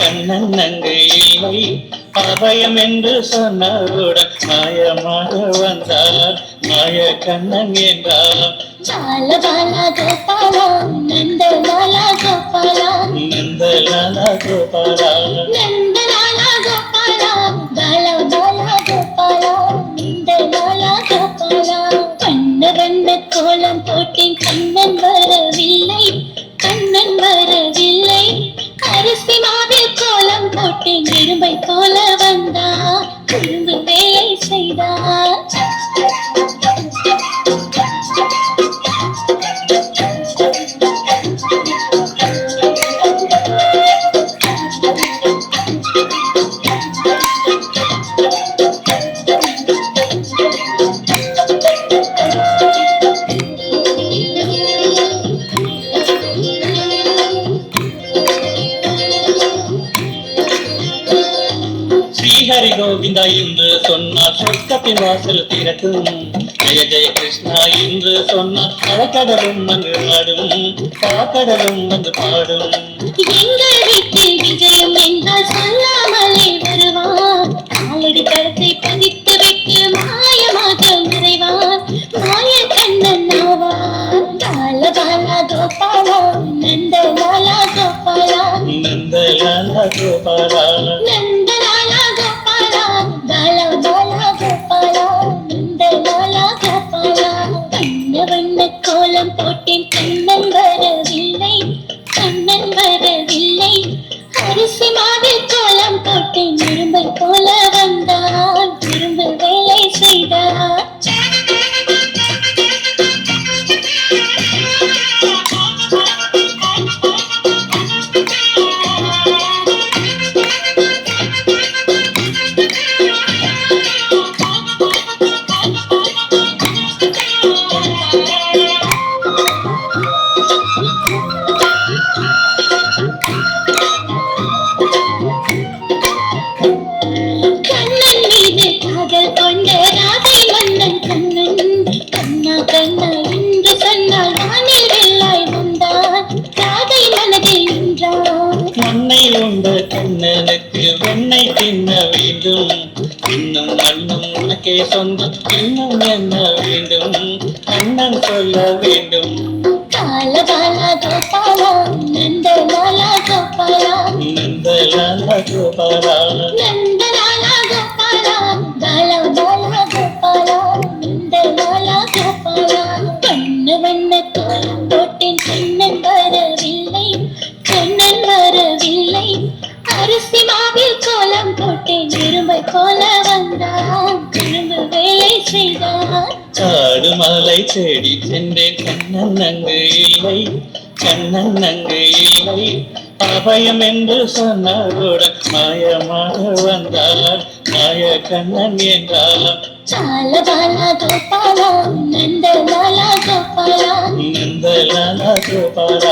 கண்ணன் அங்கு இல்லை. அபயம் என்று சொன்னவுடன் மாயமாக வந்தார் மாய கண்ணன் என்றார். பாலபாலா கோபாலா நந்தலாலா கோபாலா நந்தலாலா கோபாலா நந்தலாலா கோபாலா பாலா பாலா கோபாலா நந்தலாலா கோபாலா. வண்ண வண்ண கோலம் போட்டேன் கண்ணன் வரவில்லை கண்ணன் வரவில்லை. அரிசி மாவில் கோலம் போட்டேன் இரும்பை போல வந்தா குறும்பு வேலை செய்தா. ஸ்ரீஹரி கோவிந்தா என்று சொன்னார் சொர்க்கத்தின் வாசல் திறக்கும். ஜெய ஜெய கிருஷ்ணா என்று சொன்னார் அழகடலும் வந்து பாடும் பாக்கடலும் வந்து பாடும். எங்கள் வீட்டில் விஜயம் என்றால் சொல்லாமலே வருவார். காலடி தடத்தை பதித்து விட்டு மாயமாக மறைவார். மாய கண்ணன் ஆவார். பால பாலா கோபாலா நந்தலாலா கோபாலா நந்தலாலா கோபாலா நந்தலாலா கோபாலா பாலா பாலா கோபாலா நந்தலாலா கோபாலா. வண்ண வண்ண கோலம் போட்டேன் கண்ணன் வரவில்லை கண்ணன் வரவில்லை. அரிசி மாவில் கோலம் போட்டேன் இரும்பை போல வந்தான் திரும்ப வேலை செய்தார். கண்ணன் மீது காதல் கொண்ட ராதை மன்னன் கண்ணன் கண்ணா கண்ணா என்று சொன்னால் வானில் வெள்ளாய் வந்தான் ராதை மனதில் நின்றான். மண்ணை உண்ட கண்ணனுக்கு வெண்ணெய் தின்ன வேண்டும். இன்னும் மண்ணும் உனக்கே சொந்தம் இன்னும் என்ன வேண்டும் கண்ணன் சொல்ல வேண்டும். பால பாலா கோபாலா நந்தலாலா கோபாலா நந்தலாலா கோபாலா நந்தலாலா கோபாலா பாலா பாலா கோபாலா நந்தலாலா கோபாலா. வண்ண வண்ண கோலம் போட்டேன் கண்ணன் வரவில்லை கண்ணன் வரவில்லை. அரிசி மாவில் கோலம் போட்டேன் இரும்பை போல வந்தான் திரும்ப வேலை செய்தார். காடு மலை தேடி சென்றேன் கண்ணன் அங்கு இல்லை கண்ணன் அங்கு இல்லை. அபயம் என்று சொன்னவுடன் மாயமாக வந்தார் மாய கண்ணன் என்றார். பால பாலா கோபாலா நந்தலாலா கோபாலா நந்தலாலா கோபாலா